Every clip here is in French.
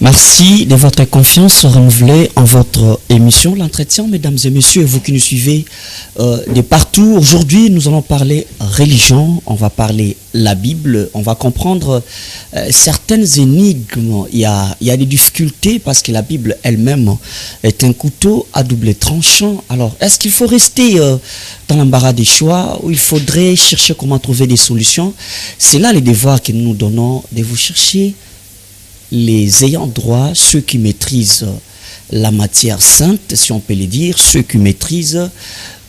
Merci de votre confiance renouvelée en votre émission, l'entretien, mesdames et messieurs, et vous qui nous suivez de partout. Aujourd'hui, nous allons parler religion, on va parler la Bible, on va comprendre certaines énigmes. Il y a des difficultés parce que la Bible elle-même est un couteau à double tranchant. Alors, est-ce qu'il faut rester dans l'embarras des choix ou il faudrait chercher comment trouver des solutions? C'est là les devoirs que nous nous donnons de vous chercher les ayants droit, ceux qui maîtrisent la matière sainte, si on peut le dire, ceux qui maîtrisent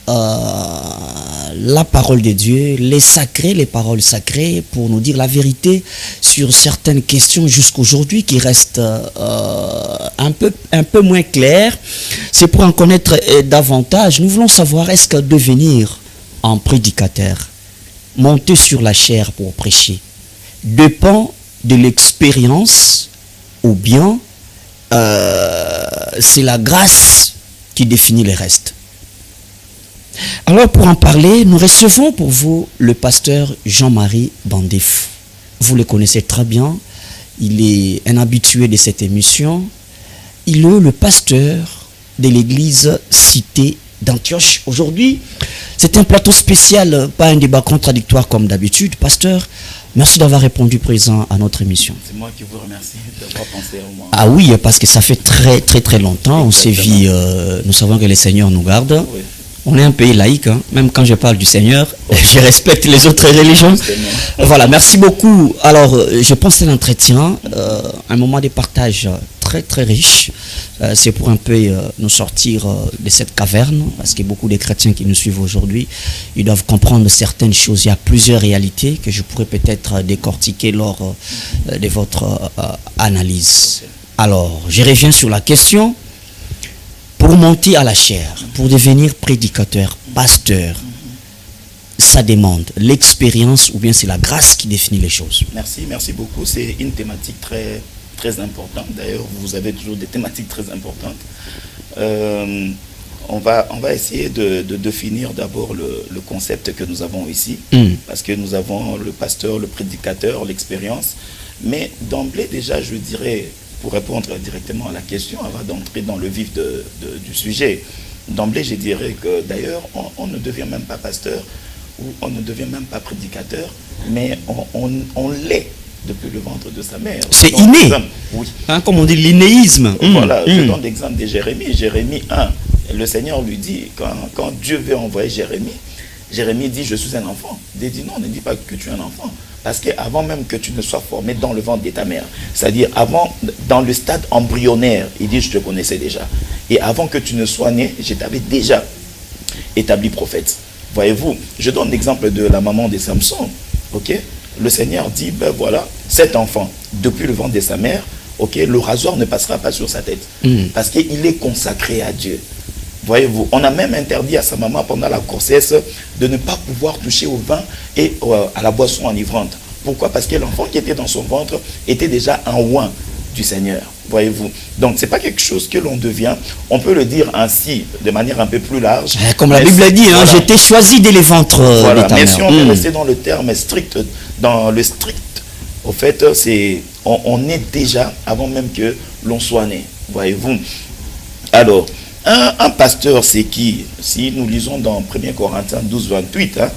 la parole de Dieu, les paroles sacrées, pour nous dire la vérité sur certaines questions jusqu'aujourd'hui qui restent un peu moins claires. C'est pour en connaître davantage. Nous voulons savoir, est-ce que devenir un prédicateur, monter sur la chaire pour prêcher, dépend de l'expérience ou bien c'est la grâce qui définit le reste. Alors pour en parler, nous recevons pour vous le pasteur Jean-Marie Bandif. Vous le connaissez très bien, il est un habitué de cette émission. Il est le pasteur de l'église Cité d'Antioche. Aujourd'hui, c'est un plateau spécial, pas un débat contradictoire comme d'habitude. Pasteur, merci d'avoir répondu présent à notre émission. C'est moi qui vous remercie d'avoir pensé à moi. Ah oui, parce que ça fait très longtemps. On s'est vu, nous savons que le Seigneur nous garde. Oui. On est un pays laïque, hein. Même quand je parle du Seigneur, je respecte les autres religions. Voilà, merci beaucoup. Alors, je pense que c'est l'entretien, un moment de partage très riche. C'est pour un peu nous sortir de cette caverne, parce que beaucoup de chrétiens qui nous suivent aujourd'hui, ils doivent comprendre certaines choses. Il y a plusieurs réalités que je pourrais peut-être décortiquer lors de votre analyse. Alors, je reviens sur la question. Pour monter à la chaire, pour devenir prédicateur, pasteur, ça demande l'expérience ou bien c'est la grâce qui définit les choses? Merci beaucoup. C'est une thématique très importante. D'ailleurs, vous avez toujours des thématiques très importantes. On va essayer de définir d'abord le concept que nous avons ici, parce que nous avons le pasteur, le prédicateur, l'expérience. Mais d'emblée, déjà, je dirais, pour répondre directement à la question, avant d'entrer dans le vif du sujet, d'emblée, je dirais que d'ailleurs, on ne devient même pas pasteur ou on ne devient même pas prédicateur, mais on l'est depuis le ventre de sa mère. C'est inné. Oui. Hein, comme on dit, l'innéisme. Voilà, je donne l'exemple de Jérémie. Jérémie 1, le Seigneur lui dit, quand Dieu veut envoyer Jérémie, Jérémie dit, je suis un enfant. Dieu dit, non, ne dis pas que tu es un enfant. Parce qu'avant même que tu ne sois formé dans le ventre de ta mère, c'est-à-dire avant, dans le stade embryonnaire, il dit, je te connaissais déjà. Et avant que tu ne sois né, je t'avais déjà établi prophète. Voyez-vous, je donne l'exemple de la maman de Samson. Ok, le Seigneur dit, ben voilà, cet enfant, depuis le ventre de sa mère, ok, le rasoir ne passera pas sur sa tête. Parce qu'il est consacré à Dieu. Voyez-vous, on a même interdit à sa maman pendant la grossesse de ne pas pouvoir toucher au vin et à la boisson enivrante. Pourquoi? Parce que l'enfant qui était dans son ventre était déjà un oint du Seigneur. Voyez-vous. Donc, ce n'est pas quelque chose que l'on devient. On peut le dire ainsi, de manière un peu plus large. Comme la Bible dit, voilà. Hein, j'étais choisi dès les ventres voilà. Mais si on peut rester dans le terme strict, dans le strict, au fait, on est déjà avant même que l'on soit né. Voyez-vous. Alors, un pasteur, c'est qui? Si nous lisons dans 1 Corinthiens 12, 28, hein,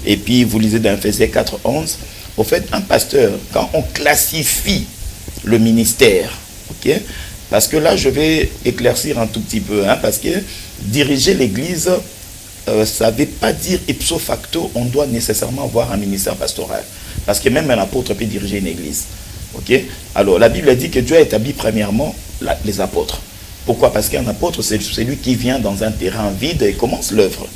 et puis vous lisez dans Ephésiens 4, 11, au fait, un pasteur, quand on classifie le ministère, ok, parce que là, je vais éclaircir un tout petit peu, hein, parce que diriger l'église, ça ne veut pas dire ipso facto, on doit nécessairement avoir un ministère pastoral, parce que même un apôtre peut diriger une église, ok. Alors, la Bible dit que Dieu a établi premièrement les apôtres. Pourquoi? Parce qu'un apôtre, c'est celui qui vient dans un terrain vide et commence l'œuvre.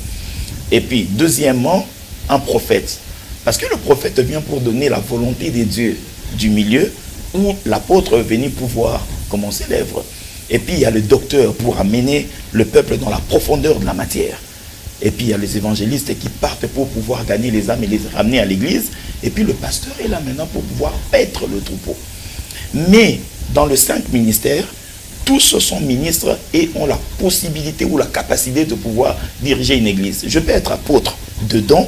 Et puis, deuxièmement, un prophète. Parce que le prophète vient pour donner la volonté de Dieu du milieu, où l'apôtre est venu pouvoir commencer l'œuvre. Et puis, il y a le docteur pour amener le peuple dans la profondeur de la matière. Et puis, il y a les évangélistes qui partent pour pouvoir gagner les âmes et les ramener à l'église. Et puis, le pasteur est là maintenant pour pouvoir paître le troupeau. Mais, dans le 5 ministères, tous sont ministres et ont la possibilité ou la capacité de pouvoir diriger une église. Je peux être apôtre dedans,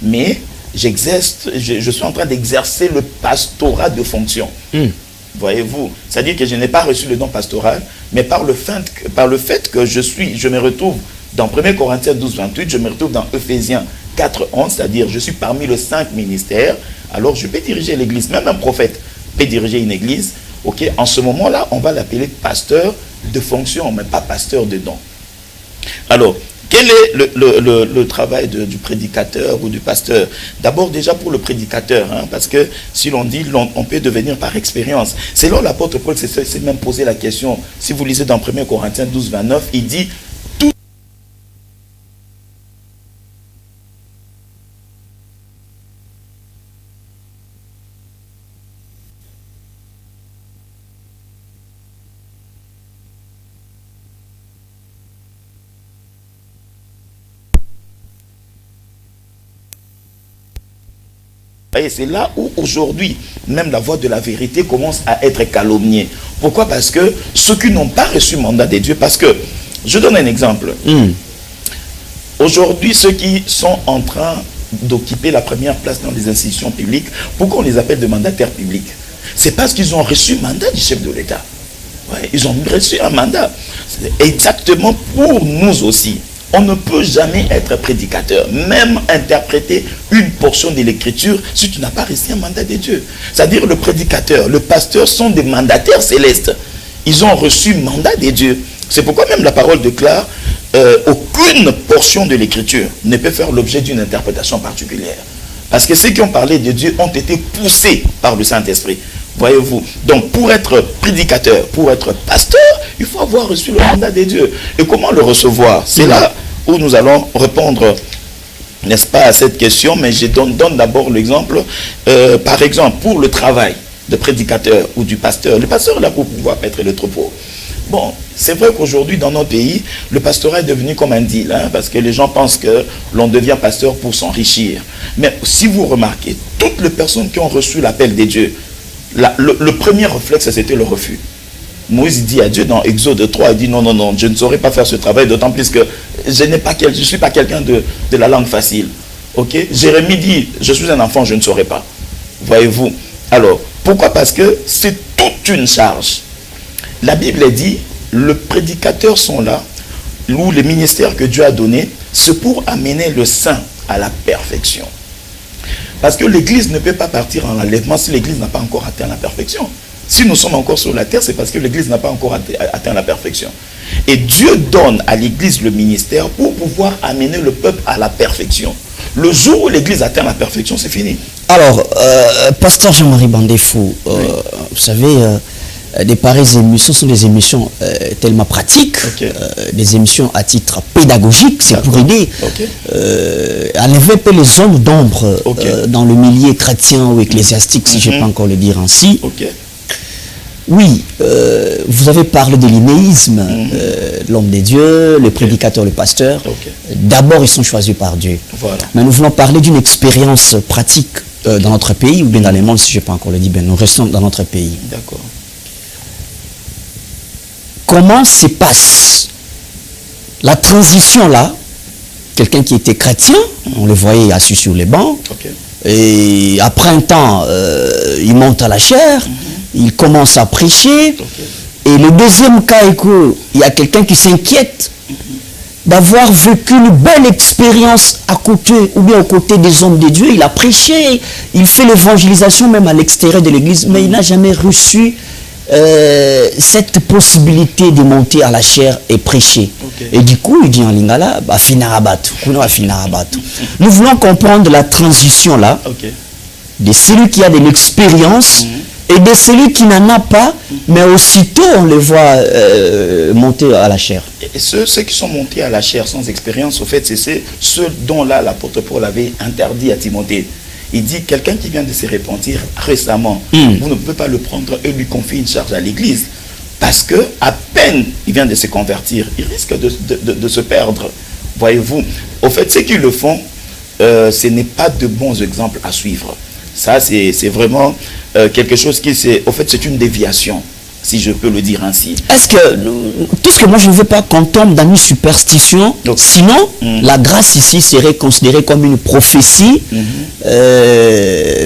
mais je suis en train d'exercer le pastorat de fonction. Voyez-vous, c'est-à-dire que je n'ai pas reçu le don pastoral, mais par le fait que je me retrouve dans 1 Corinthiens 12, 28, je me retrouve dans Ephésiens 4, 11, c'est-à-dire je suis parmi les 5 ministères, alors je peux diriger l'église. Même un prophète peut diriger une église. Ok, en ce moment-là, on va l'appeler pasteur de fonction, mais pas pasteur de don. Alors, quel est le travail du prédicateur ou du pasteur? D'abord déjà pour le prédicateur, hein, parce que si l'on dit, on peut devenir par expérience. C'est là où l'apôtre Paul s'est même posé la question. Si vous lisez dans 1 Corinthiens 12, 29, il dit tout. Et c'est là où aujourd'hui, même la voix de la vérité commence à être calomniée. Pourquoi? Parce que ceux qui n'ont pas reçu mandat de Dieu, parce que, je donne un exemple. Aujourd'hui, ceux qui sont en train d'occuper la première place dans les institutions publiques, pourquoi on les appelle des mandataires publics? C'est parce qu'ils ont reçu mandat du chef de l'État. Ouais, ils ont reçu un mandat. Exactement pour nous aussi. On ne peut jamais être prédicateur, même interpréter une portion de l'écriture si tu n'as pas reçu un mandat de Dieu. C'est-à-dire le prédicateur, le pasteur sont des mandataires célestes. Ils ont reçu mandat de Dieu. C'est pourquoi même la parole déclare aucune portion de l'écriture ne peut faire l'objet d'une interprétation particulière. Parce que ceux qui ont parlé de Dieu ont été poussés par le Saint-Esprit. Voyez-vous. Donc pour être prédicateur, pour être pasteur, il faut avoir reçu le mandat de Dieu. Et comment le recevoir? C'est là où nous allons répondre, n'est-ce pas, à cette question, mais je donne d'abord l'exemple. Par exemple, pour le travail de prédicateur ou du pasteur, le pasteur est là pour pouvoir mettre le troupeau. Bon, c'est vrai qu'aujourd'hui, dans nos pays, le pastorat est devenu comme un deal, hein, parce que les gens pensent que l'on devient pasteur pour s'enrichir. Mais si vous remarquez, toutes les personnes qui ont reçu l'appel de Dieu, le premier réflexe, c'était le refus. Moïse dit à Dieu dans Exode 3, il dit non, non, non, je ne saurais pas faire ce travail, d'autant plus que je ne suis pas quelqu'un de la langue facile. Ok? Jérémie dit, je suis un enfant, je ne saurais pas. Voyez-vous? Alors, pourquoi? Parce que c'est toute une charge. La Bible dit, les prédicateurs sont là, ou les ministères que Dieu a donnés, c'est pour amener le saint à la perfection. Parce que l'église ne peut pas partir en enlèvement si l'église n'a pas encore atteint la perfection. Si nous sommes encore sur la terre, c'est parce que l'église n'a pas encore atteint la perfection. Et Dieu donne à l'église le ministère pour pouvoir amener le peuple à la perfection. Le jour où l'église atteint la perfection, c'est fini. Alors, pasteur Jean-Marie Bandefou, oui. Vous savez, des pareilles émissions sont des émissions tellement pratiques, okay. Des émissions à titre pédagogique, c'est pour aider à lever un peu les zones d'ombre dans le milieu chrétien ou ecclésiastique, si je ne peux pas encore le dire ainsi. Oui, vous avez parlé de l'inéisme, l'homme de Dieu, le prédicateur, le pasteur. D'abord, ils sont choisis par Dieu. Voilà. Mais nous voulons parler d'une expérience pratique dans notre pays, ou bien dans le monde, si je ne peux pas encore le dire, bien, nous restons dans notre pays. D'accord. Comment se passe la transition là? Quelqu'un qui était chrétien, on le voyait assis sur les bancs, et après un temps, il monte à la chair, il commence à prêcher, et le deuxième cas est qu'il y a quelqu'un qui s'inquiète d'avoir vécu une belle expérience à côté, ou bien aux côtés des hommes de Dieu. Il a prêché, il fait l'évangélisation même à l'extérieur de l'église, mais il n'a jamais reçu cette possibilité de monter à la chair et prêcher. Et du coup, il dit en lingala, nous voulons comprendre la transition là, de celui qui a de l'expérience et de celui qui n'en a pas, mais aussitôt on les voit monter à la chair. Et ceux qui sont montés à la chair sans expérience, au fait, c'est ceux dont là l'apôtre Paul avait interdit à Timothée. Il dit, quelqu'un qui vient de se repentir récemment, vous ne pouvez pas le prendre et lui confier une charge à l'église. Parce que à peine il vient de se convertir, il risque de se perdre. Voyez-vous, au fait, ceux qui le font, ce n'est pas de bons exemples à suivre. Ça, c'est vraiment quelque chose qui, au fait, c'est une déviation. si je peux le dire ainsi. Est-ce que, puisque moi je ne veux pas qu'on tombe dans une superstition, donc, sinon la grâce ici serait considérée comme une prophétie,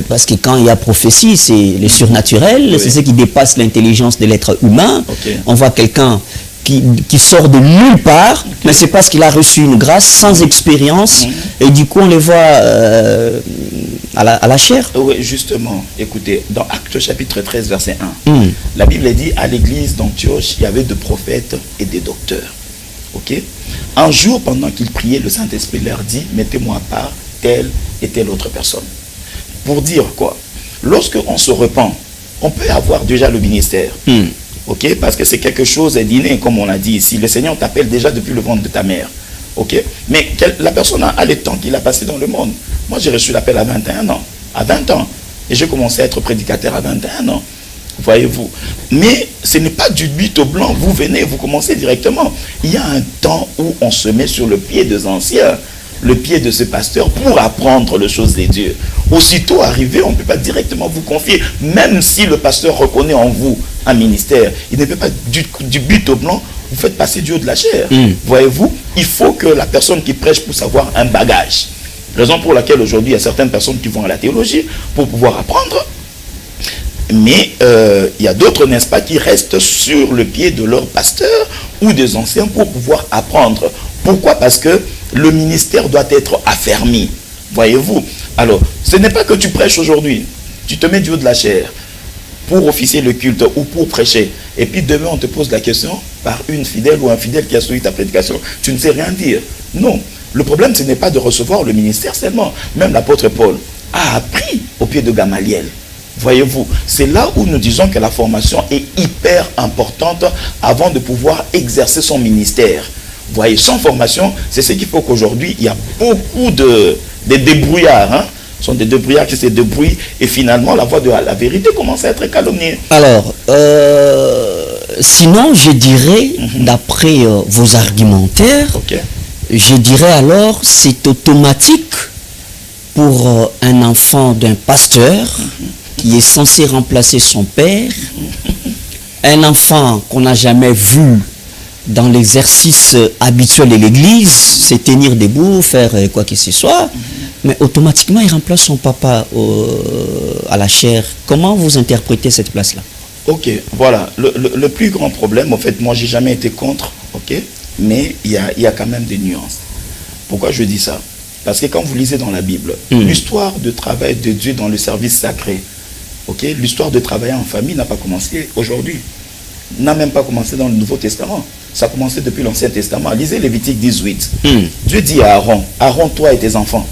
parce que quand il y a prophétie, c'est le surnaturel, c'est ce qui dépasse l'intelligence de l'être humain. On voit quelqu'un qui sort de nulle part, mais c'est parce qu'il a reçu une grâce sans expérience, et du coup on les voit à la chair. Oui, justement, écoutez, dans Actes chapitre 13, verset 1, la Bible dit, à l'église d'Antioche, il y avait des prophètes et des docteurs. Ok? Un jour, pendant qu'ils priaient, le Saint-Esprit leur dit, mettez-moi à part telle et telle autre personne. Pour dire quoi? Lorsqu'on se repent, on peut avoir déjà le ministère. Ok, parce que c'est quelque chose d'inné, comme on l'a dit ici. Le Seigneur t'appelle déjà depuis le ventre de ta mère. Ok, mais la personne a le temps qu'il a passé dans le monde. Moi, j'ai reçu l'appel à 21 ans. À 20 ans. Et j'ai commencé à être prédicateur à 21 ans. Voyez-vous. Mais ce n'est pas du but au blanc. Vous venez, vous commencez directement. Il y a un temps où on se met sur le pied des anciens, le pied de ce pasteur pour apprendre les choses de Dieu. Aussitôt arrivé, on ne peut pas directement vous confier, même si le pasteur reconnaît en vous un ministère. Il ne peut pas du but au blanc vous faites passer du haut de la chair. Voyez-vous, il faut que la personne qui prêche puisse avoir un bagage. Raison pour laquelle aujourd'hui il y a certaines personnes qui vont à la théologie pour pouvoir apprendre. Mais il y a d'autres, n'est-ce pas, qui restent sur le pied de leur pasteur ou des anciens pour pouvoir apprendre. Pourquoi? Parce que le ministère doit être affermi. Voyez-vous. Alors, ce n'est pas que tu prêches aujourd'hui. Tu te mets du haut de la chair pour officier le culte ou pour prêcher. Et puis demain, on te pose la question par une fidèle ou un fidèle qui a suivi ta prédication. Tu ne sais rien dire. Non. Le problème, ce n'est pas de recevoir le ministère seulement. Même l'apôtre Paul a appris au pied de Gamaliel. Voyez-vous, c'est là où nous disons que la formation est hyper importante avant de pouvoir exercer son ministère. Voyez, sans formation, c'est ce qu'il faut qu'aujourd'hui, il y a beaucoup de débrouillards. Hein? Ce sont des débrouillards qui se débrouillent et finalement, la voie de la vérité commence à être calomniée. Alors, sinon, je dirais, d'après vos argumentaires, je dirais alors, c'est automatique pour un enfant d'un pasteur qui est censé remplacer son père, un enfant qu'on n'a jamais vu dans l'exercice habituel de l'église, c'est tenir debout, faire quoi que ce soit, mais automatiquement il remplace son papa à la chair. Comment vous interprétez cette place-là? Ok, voilà. Le plus grand problème, en fait, moi j'ai jamais été contre, ok, mais il y a quand même des nuances. Pourquoi je dis ça? Parce que quand vous lisez dans la Bible, l'histoire de travail de Dieu dans le service sacré, ok, l'histoire de travailler en famille n'a pas commencé aujourd'hui, n'a même pas commencé dans le Nouveau Testament. Ça a commencé depuis l'Ancien Testament. Lisez Lévitique 18. Dieu dit à Aaron, Aaron, toi et tes enfants,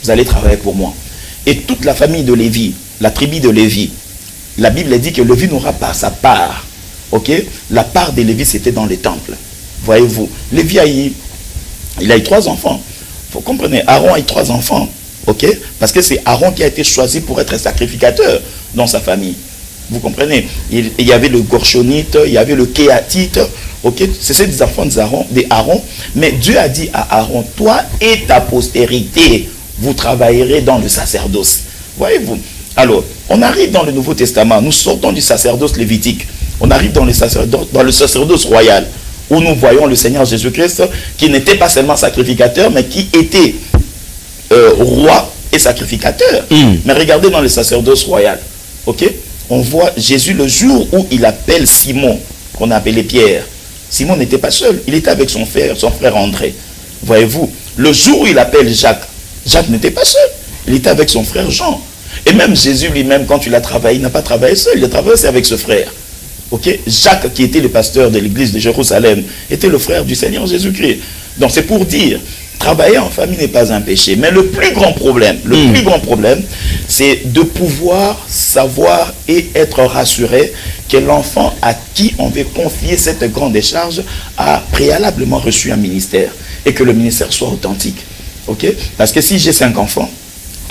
vous allez travailler pour moi. Et toute la famille de Lévi, la tribu de Lévi, la Bible dit que Lévi n'aura pas sa part. Ok? La part de Lévi, c'était dans les temples. Voyez-vous, Lévi il a eu 3 enfants. Vous comprenez, Aaron a eu 3 enfants. Ok? Parce que c'est Aaron qui a été choisi pour être sacrificateur dans sa famille. Vous comprenez? Il y avait le Gorchonite, il y avait le Kéatite. Ok? C'est des enfants d'Aaron. Mais Dieu a dit à Aaron, toi et ta postérité, vous travaillerez dans le sacerdoce. Voyez-vous? Alors, on arrive dans le Nouveau Testament, nous sortons du sacerdoce lévitique. On arrive dans le sacerdoce royal, où nous voyons le Seigneur Jésus-Christ, qui n'était pas seulement sacrificateur, mais qui était roi et sacrificateur. Mais regardez dans le sacerdoce royal. Ok? On voit Jésus le jour où il appelle Simon, qu'on a appelé Pierre. Simon n'était pas seul, il était avec son frère André. Voyez-vous, le jour où il appelle Jacques, Jacques n'était pas seul, il était avec son frère Jean. Et même Jésus lui-même, quand il a travaillé, il n'a pas travaillé seul, il a travaillé aussi avec ce frère. Ok? Jacques, qui était le pasteur de l'église de Jérusalem, était le frère du Seigneur Jésus-Christ. Donc c'est pour dire, travailler en famille n'est pas un péché. Mais le plus grand problème, c'est de pouvoir savoir et être rassuré que l'enfant à qui on veut confier cette grande charge a préalablement reçu un ministère. Et que le ministère soit authentique. Ok? Parce que si j'ai 5 enfants,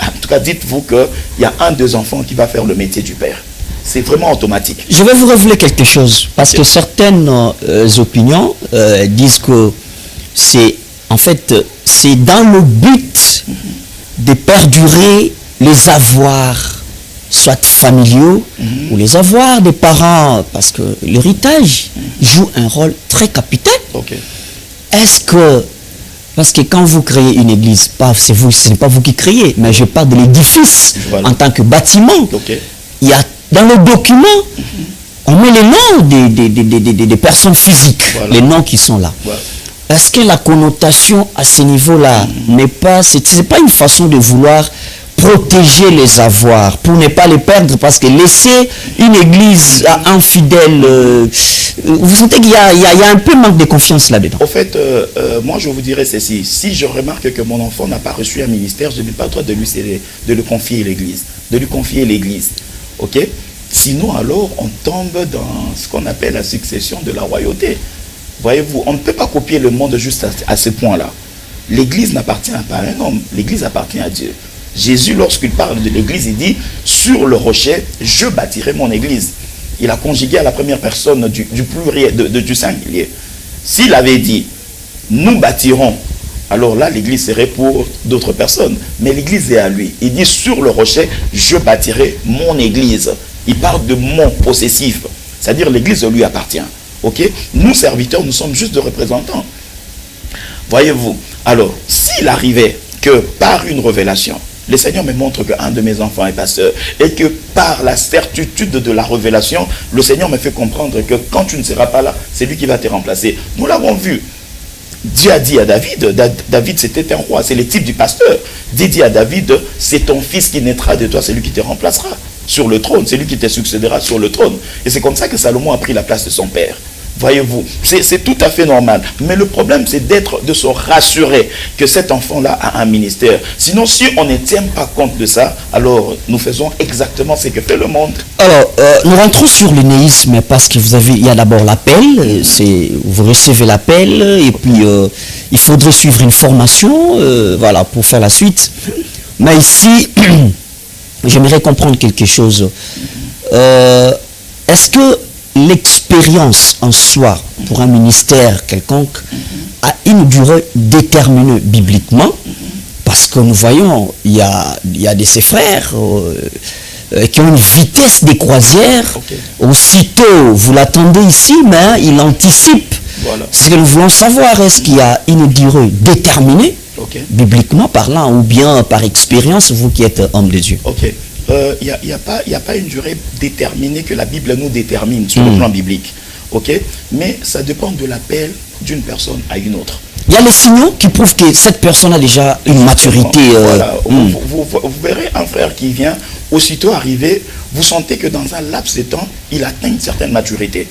en tout cas, dites-vous qu'il y a 1-2 enfants qui va faire le métier du père. C'est vraiment automatique. Je vais vous révéler quelque chose. Parce que certaines opinions disent que c'est dans le but de perdurer les avoirs soit familiaux, ou les avoirs des parents, parce que l'héritage joue un rôle très capital. Est-ce que, parce que quand vous créez une église, c'est vous, ce n'est pas vous qui créez, mais je parle de l'édifice en tant que bâtiment. Il y a dans le document, on met les noms des personnes physiques, les noms qui sont là. Est-ce que la connotation à ce niveau-là n'est pas, c'est pas une façon de vouloir protéger les avoirs pour ne pas les perdre, parce que laisser une église infidèle, vous sentez qu'il y a un peu manque de confiance là-dedans? En fait, moi je vous dirais ceci, si je remarque que mon enfant n'a pas reçu un ministère, je n'ai pas le droit de lui confier l'église, ok? Sinon alors on tombe dans ce qu'on appelle la succession de la royauté. Voyez-vous, on ne peut pas copier le monde juste à ce point-là. L'église n'appartient pas à un homme, l'église appartient à Dieu. Jésus, lorsqu'il parle de l'église, il dit « Sur le rocher, je bâtirai mon église ». Il a conjugué à la première personne du pluriel, du singulier. S'il avait dit « Nous bâtirons », alors là, l'église serait pour d'autres personnes. Mais l'église est à lui. Il dit « Sur le rocher, je bâtirai mon église ». Il parle de mon possessif. C'est-à-dire l'église lui appartient. Okay? Nous, serviteurs, nous sommes juste des représentants. Voyez-vous. Alors, s'il arrivait que par une révélation, le Seigneur me montre qu'un de mes enfants est pasteur, et que par la certitude de la révélation, le Seigneur me fait comprendre que quand tu ne seras pas là, c'est lui qui va te remplacer. Nous l'avons vu. Dieu a dit à David, David c'était un roi, c'est le type du pasteur. Dieu dit à David, c'est ton fils qui naîtra de toi, c'est lui qui te remplacera sur le trône, c'est lui qui te succédera sur le trône. Et c'est comme ça que Salomon a pris la place de son père. Voyez-vous, c'est tout à fait normal. Mais le problème, c'est de se rassurer que cet enfant-là a un ministère. Sinon, si on ne tient pas compte de ça, alors nous faisons exactement ce que fait le monde. Alors, nous rentrons sur l'énéisme parce que il y a d'abord l'appel. Vous recevez l'appel et puis il faudrait suivre une formation, voilà, pour faire la suite. Mais ici, j'aimerais comprendre quelque chose. Est-ce que l'expérience en soi pour un ministère quelconque a une durée déterminée bibliquement, parce que nous voyons, il y a de ses frères qui ont une vitesse des croisières. Aussitôt, vous l'attendez ici, mais il anticipe. Voilà. C'est ce que nous voulons savoir. Est-ce qu'il y a une durée déterminée, bibliquement parlant, ou bien par expérience, vous qui êtes homme de Dieu? Il n'y a pas une durée déterminée que la Bible nous détermine sur le plan biblique. Mais ça dépend de l'appel d'une personne à une autre. Il y a les signaux qui prouvent que cette personne a déjà une maturité. Voilà. Vous verrez un frère qui vient, aussitôt arrivé, vous sentez que dans un laps de temps, il atteint une certaine maturité.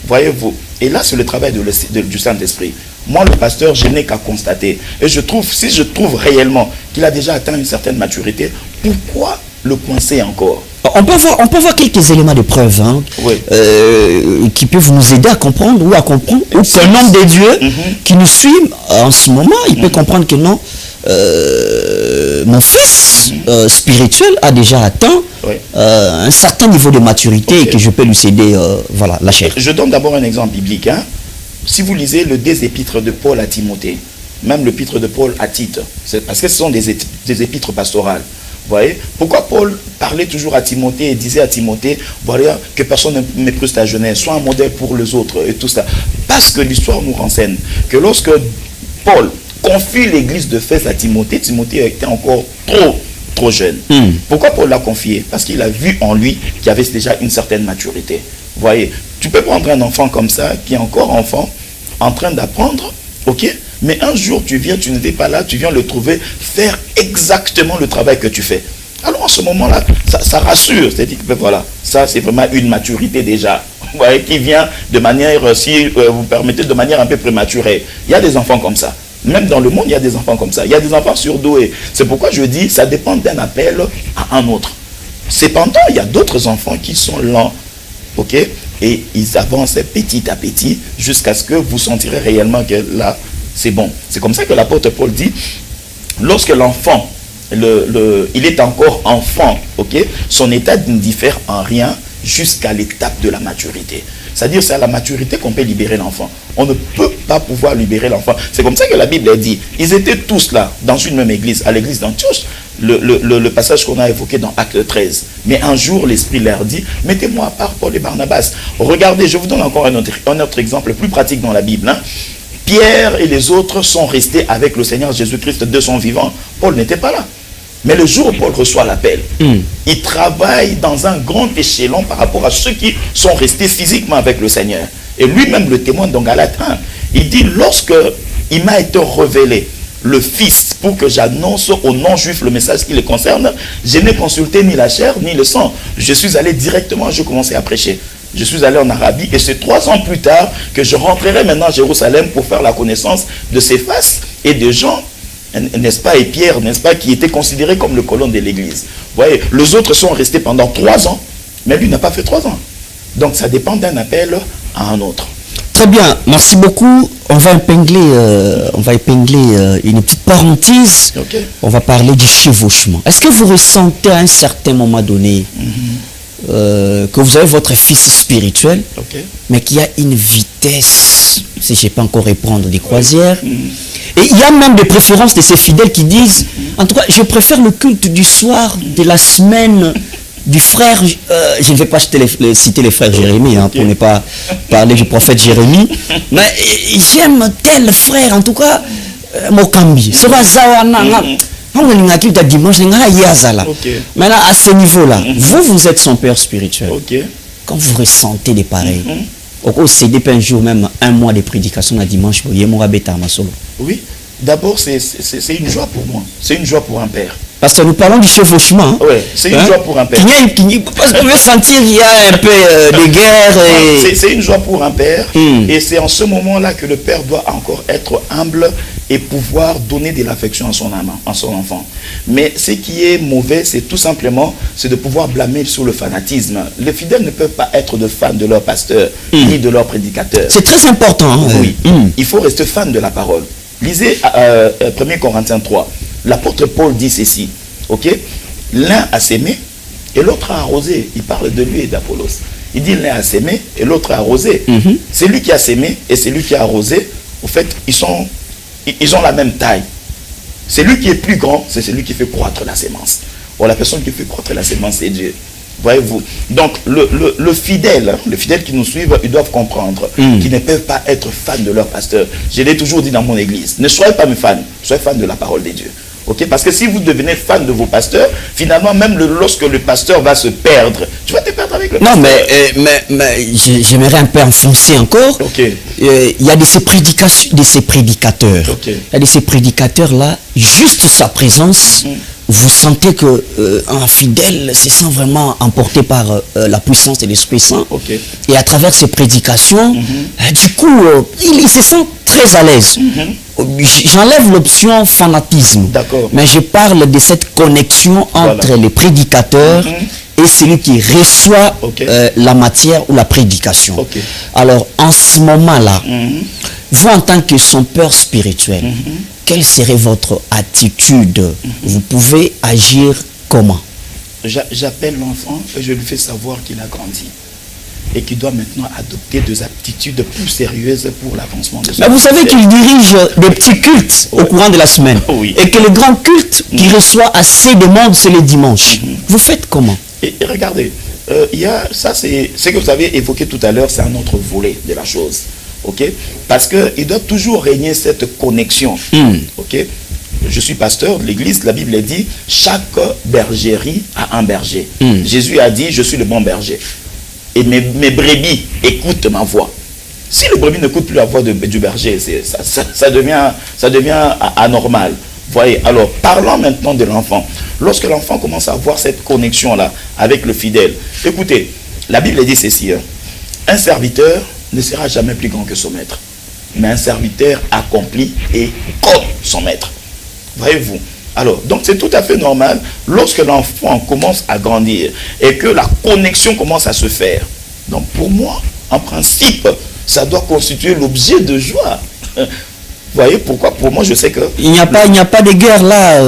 Voyez-vous. Et là, c'est le travail du Saint-Esprit. Moi, le pasteur, je n'ai qu'à constater. Et si je trouve réellement qu'il a déjà atteint une certaine maturité, pourquoi le coincer encore? On peut voir quelques éléments de preuve qui peuvent nous aider à comprendre ou qu'un homme de Dieu qui nous suit en ce moment, il peut comprendre que non, mon fils spirituel a déjà atteint un certain niveau de maturité et que je peux lui céder la chair. Je donne d'abord un exemple biblique. Si vous lisez le des épîtres de Paul à Timothée, même l'épître de Paul à Tite, c'est parce que ce sont des épîtres pastorales. Voyez, pourquoi Paul parlait toujours à Timothée et disait à Timothée, voilà, que personne ne méprise ta jeunesse, sois un modèle pour les autres et tout ça. Parce que l'histoire nous renseigne que lorsque Paul confie l'église de Éphèse à Timothée, Timothée était encore trop jeune. Pourquoi Paul l'a confié? Parce qu'il a vu en lui qu'il y avait déjà une certaine maturité. Voyez, tu peux prendre un enfant comme ça, qui est encore enfant, en train d'apprendre, mais un jour, tu n'étais pas là, tu viens le trouver, faire exactement le travail que tu fais. Alors, en ce moment-là, ça rassure. C'est-à-dire que, voilà, ça, c'est vraiment une maturité déjà. Vous voyez, qui vient de manière, si vous permettez, de manière un peu prématurée. Il y a des enfants comme ça. Même dans le monde, il y a des enfants comme ça. Il y a des enfants surdoués. C'est pourquoi je dis, ça dépend d'un appel à un autre. Cependant, il y a d'autres enfants qui sont lents. Et ils avancent petit à petit jusqu'à ce que vous sentirez réellement que là, c'est bon. C'est comme ça que l'apôtre Paul dit, lorsque l'enfant, il est encore enfant, son état ne diffère en rien jusqu'à l'étape de la maturité. C'est-à-dire c'est à la maturité qu'on peut libérer l'enfant. On ne peut pas pouvoir libérer l'enfant. C'est comme ça que la Bible a dit, ils étaient tous là, dans une même église, à l'église d'Antioche. le passage qu'on a évoqué dans Acte 13. Mais un jour, l'Esprit leur dit, mettez-moi à part Paul et Barnabas. Regardez, je vous donne encore un autre exemple plus pratique dans la Bible. Hein. Pierre et les autres sont restés avec le Seigneur Jésus-Christ de son vivant. Paul n'était pas là. Mais le jour où Paul reçoit l'appel, il travaille dans un grand échelon par rapport à ceux qui sont restés physiquement avec le Seigneur. Et lui-même le témoigne dans Galates 1. Il dit, lorsque il m'a été révélé le Fils pour que j'annonce aux non-juifs le message qui les concerne, je n'ai consulté ni la chair ni le sang. Je suis allé directement, je commençais à prêcher. Je suis allé en Arabie et c'est 3 ans plus tard que je rentrerai maintenant à Jérusalem pour faire la connaissance de Céphas et de Jean, n'est-ce pas, et Pierre, n'est-ce pas, qui était considéré comme le colonne de l'église. Vous voyez, les autres sont restés pendant 3 ans, mais lui n'a pas fait 3 ans. Donc ça dépend d'un appel à un autre. Très bien, merci beaucoup. On va épingler une petite parenthèse. Okay. On va parler du chevauchement. Est-ce que vous ressentez à un certain moment donné que vous avez votre fils spirituel, mais qu'il y a une vitesse, si je ne sais pas encore répondre, des croisières. Et il y a même des préférences de ces fidèles qui disent, en tout cas, je préfère le culte du soir, de la semaine, du frère, je ne vais pas citer les frères Jérémie, hein, pour ne pas parler du prophète Jérémie, mais j'aime tel frère, en tout cas, Mokambi. C'est pas ça, dimanche. Maintenant, à ce niveau-là, vous êtes son père spirituel. Quand vous ressentez des pareils, c'est un jour, même un mois de prédication à dimanche, oui, d'abord, c'est une joie pour moi. C'est une joie pour un père. Parce que nous parlons du chevauchement. Hein? Oui, c'est une joie pour un père. Parce qu'on veut sentir qu'il y a un peu de guerre. C'est une joie pour un père. Et c'est en ce moment-là que le père doit encore être humble et pouvoir donner de l'affection à son âme, à son enfant. Mais ce qui est mauvais, c'est tout simplement, c'est de pouvoir blâmer sur le fanatisme. Les fidèles ne peuvent pas être de fans de leur pasteur, ni de leur prédicateur. C'est très important. Hein? Oui, il faut rester fan de la parole. Lisez 1 Corinthiens 3. L'apôtre Paul dit ceci, ok? L'un a sémé et l'autre a arrosé. Il parle de lui et d'Apollos. Il dit l'un a sémé et l'autre a arrosé. C'est lui qui a sémé et c'est lui qui a arrosé. Au fait, ils ont la même taille. C'est lui qui est plus grand, c'est celui qui fait croître la sémence. Or, la personne qui fait croître la sémence, c'est Dieu. Voyez-vous. Donc, le fidèle, les fidèles qui nous suivent, ils doivent comprendre qu'ils ne peuvent pas être fans de leur pasteur. Je l'ai toujours dit dans mon église. Ne soyez pas mes fans, soyez fans de la parole de Dieu. Okay? Parce que si vous devenez fan de vos pasteurs, finalement, même lorsque le pasteur va se perdre, tu vas te perdre avec le pasteur. Non, mais j'aimerais un peu enfoncer encore. Il y a de ces prédicateurs. Il y a de ces prédicateurs-là, juste sa présence, vous sentez que un fidèle se sent vraiment emporté par la puissance de l'Esprit Saint. Et à travers ses prédications, du coup, il se sent très à l'aise. J'enlève l'option fanatisme, mais je parle de cette connexion entre les prédicateurs et celui qui reçoit la matière ou la prédication. Alors, en ce moment-là, vous en tant que son père spirituel, quelle serait votre attitude? Vous pouvez agir comment? J'appelle l'enfant et je lui fais savoir qu'il a grandi et qu'il doit maintenant adopter des aptitudes plus sérieuses pour l'avancement de son. Mais vous savez qu'il dirige des petits cultes au courant de la semaine. Et que le grand culte qui reçoit assez de monde, c'est le dimanche. Vous faites comment? Et regardez, ça c'est ce que vous avez évoqué tout à l'heure, c'est un autre volet de la chose. Parce qu'il doit toujours régner cette connexion. Je suis pasteur de l'église, la Bible dit, chaque bergerie a un berger. Jésus a dit, je suis le bon berger. Et mes brebis écoutent ma voix. Si le brebis n'écoute plus la voix du berger, ça devient anormal. Voyez, alors parlons maintenant de l'enfant. Lorsque l'enfant commence à avoir cette connexion-là avec le fidèle, écoutez, la Bible dit ceci, un serviteur ne sera jamais plus grand que son maître, mais un serviteur accompli est comme son maître. Voyez-vous? Alors, donc c'est tout à fait normal lorsque l'enfant commence à grandir et que la connexion commence à se faire. Donc pour moi, en principe, ça doit constituer l'objet de joie. voyez pourquoi? Pour moi, je sais que... Il n'y a pas de guerre là.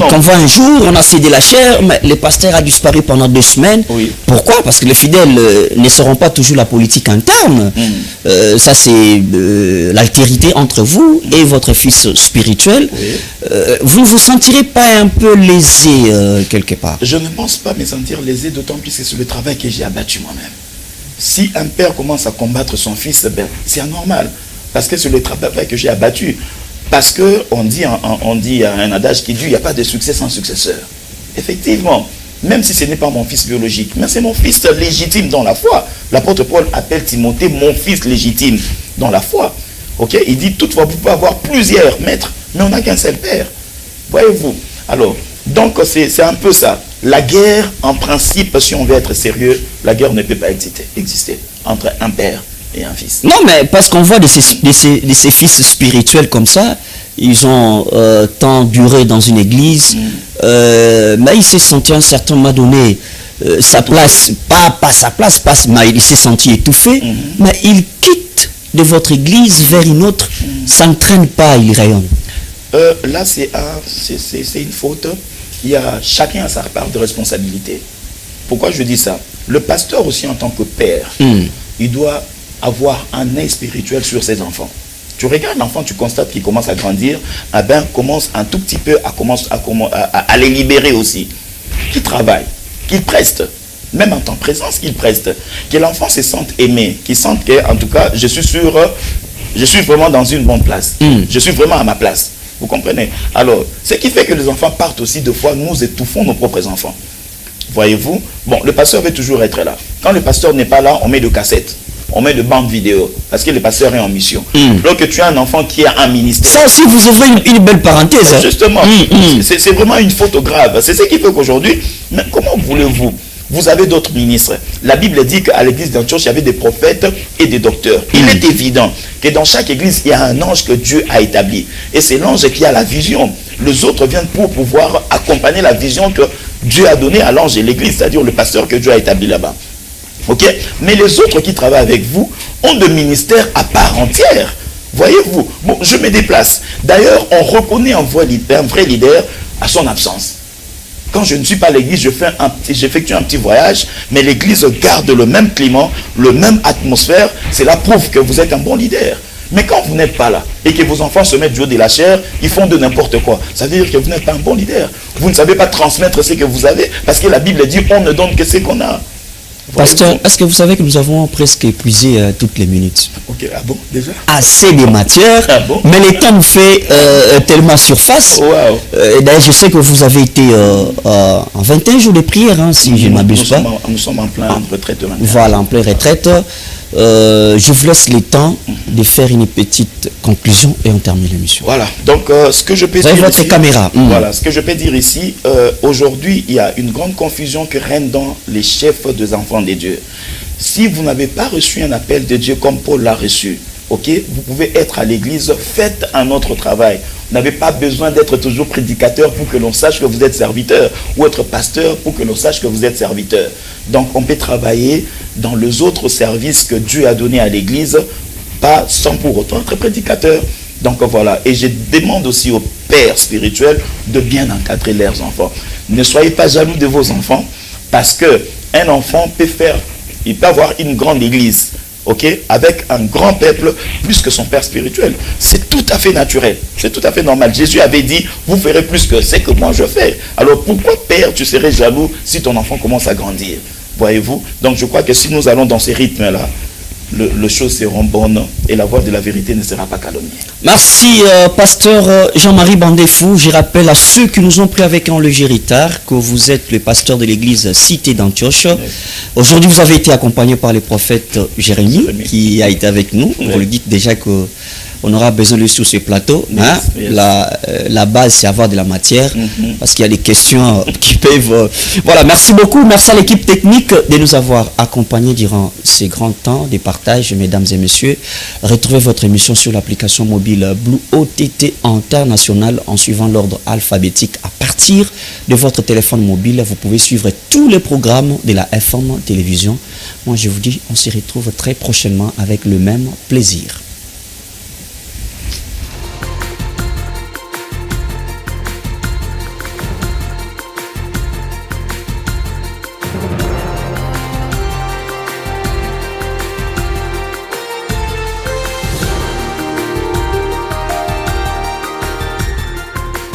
Qu'on voit un jour, on a cédé la chair, mais le pasteur a disparu pendant 2 semaines. Oui. Pourquoi? Parce que les fidèles ne seront pas toujours la politique interne. Ça, c'est l'altérité entre vous et votre fils spirituel. Oui. Vous ne vous sentirez pas un peu lésé quelque part? Je ne pense pas me sentir lésé, d'autant plus que c'est le travail que j'ai abattu moi-même. Si un père commence à combattre son fils, ben, c'est anormal. Parce que c'est le travail que j'ai abattu. Parce qu'on dit, il y a un adage qui dit, il n'y a pas de succès sans successeur. Effectivement, même si ce n'est pas mon fils biologique, mais c'est mon fils légitime dans la foi. L'apôtre Paul appelle Timothée mon fils légitime dans la foi. Ok? Il dit, toutefois, vous pouvez avoir plusieurs maîtres, mais on n'a qu'un seul père. Voyez-vous? Alors, donc c'est un peu ça. La guerre, en principe, si on veut être sérieux, la guerre ne peut pas exister entre un père et un fils. Non, mais parce qu'on voit de ces fils spirituels comme ça, ils ont tant duré dans une église, mais il s'est senti à un certain moment donné, sa place, pas sa place, mais il s'est senti étouffé, mais il quitte de votre église vers une autre, ça ne traîne pas, il rayonne. Là, c'est une faute. Chacun a sa part de responsabilité. Pourquoi je dis ça? Le pasteur aussi, en tant que père, il doit avoir un œil spirituel sur ses enfants. Tu regardes l'enfant, tu constates qu'il commence à grandir, eh ben, commence un tout petit peu à les libérer aussi. Qu'il travaille, qu'il preste, même en temps présence, qu'il preste. Que l'enfant se sente aimé, qu'il sente que, en tout cas, je suis vraiment dans une bonne place. Je suis vraiment à ma place. Vous comprenez? Alors, ce qui fait que les enfants partent aussi, de fois, nous étouffons nos propres enfants. Voyez-vous? Bon, le pasteur veut toujours être là. Quand le pasteur n'est pas là, on met de cassettes. On met de bandes vidéo, parce que le pasteur est en mission. Donc tu as un enfant qui a un ministère. Ça aussi, vous ouvrez une belle parenthèse. Justement, c'est vraiment une faute grave. C'est ce qui fait qu'aujourd'hui, mais comment voulez-vous? Vous avez d'autres ministres. La Bible dit qu'à l'église d'Antioche, il y avait des prophètes et des docteurs. Il est évident que dans chaque église, il y a un ange que Dieu a établi. Et c'est l'ange qui a la vision. Les autres viennent pour pouvoir accompagner la vision que Dieu a donnée à l'ange et l'église, c'est-à-dire le pasteur que Dieu a établi là-bas. Ok? Mais les autres qui travaillent avec vous ont des ministères à part entière. Voyez-vous? Bon, je me déplace. D'ailleurs, on reconnaît un vrai leader à son absence. Quand je ne suis pas à l'église, j'effectue un petit voyage, mais l'église garde le même climat, le même atmosphère. Cela prouve que vous êtes un bon leader. Mais quand vous n'êtes pas là et que vos enfants se mettent du haut de la chair, ils font de n'importe quoi. Ça veut dire que vous n'êtes pas un bon leader. Vous ne savez pas transmettre ce que vous avez, parce que la Bible dit on ne donne que ce qu'on a. Pasteur, est-ce que vous savez que nous avons presque épuisé toutes les minutes? Ok, ah bon, déjà? Assez de matière, mais le temps nous fait tellement surface. Wow. D'ailleurs, je sais que vous avez été en 21 jours de prière, hein, si je ne m'abuse pas. Nous sommes en pleine retraite maintenant. Voilà, en pleine retraite. Je vous laisse le temps de faire une petite conclusion et on termine l'émission. Voilà, donc ce que je peux dire votre ici, caméra. Voilà, ce que je peux dire ici, aujourd'hui, il y a une grande confusion qui règne dans les chefs des enfants de Dieu. Si vous n'avez pas reçu un appel de Dieu comme Paul l'a reçu, ok, vous pouvez être à l'église, faites un autre travail. Vous n'avez pas besoin d'être toujours prédicateur pour que l'on sache que vous êtes serviteur, ou être pasteur pour que l'on sache que vous êtes serviteur. Donc on peut travailler dans les autres services que Dieu a donnés à l'église, pas sans pour autant être prédicateur. Donc voilà, et je demande aussi aux pères spirituels de bien encadrer leurs enfants. Ne soyez pas jaloux de vos enfants, parce qu'un enfant il peut avoir une grande église, ok, avec un grand peuple plus que son père spirituel. C'est tout à fait naturel, c'est tout à fait normal. Jésus avait dit, vous ferez plus que ce que moi je fais. Alors pourquoi, père, tu serais jaloux si ton enfant commence à grandir? Voyez-vous? Donc je crois que si nous allons dans ces rythmes-là, les choses seront bonnes et la voix de la vérité ne sera pas calomniée. Merci, pasteur Jean-Marie Bandefou. Je rappelle à ceux qui nous ont pris avec un léger retard que vous êtes le pasteur de l'église Cité d'Antioche. Oui. Aujourd'hui, vous avez été accompagné par le prophète Jérémie, qui a été avec nous. Oui. Vous le dites déjà que on aura besoin de lui sur ce plateau. Yes, hein? Yes. La base, c'est avoir de la matière, parce qu'il y a des questions qui peuvent... Voilà, merci beaucoup. Merci à l'équipe technique de nous avoir accompagnés durant ces grands temps de partage, mesdames et messieurs. Retrouvez votre émission sur l'application mobile Blue OTT International en suivant l'ordre alphabétique. À partir de votre téléphone mobile, vous pouvez suivre tous les programmes de la FM Télévision. Moi, je vous dis, on se retrouve très prochainement avec le même plaisir.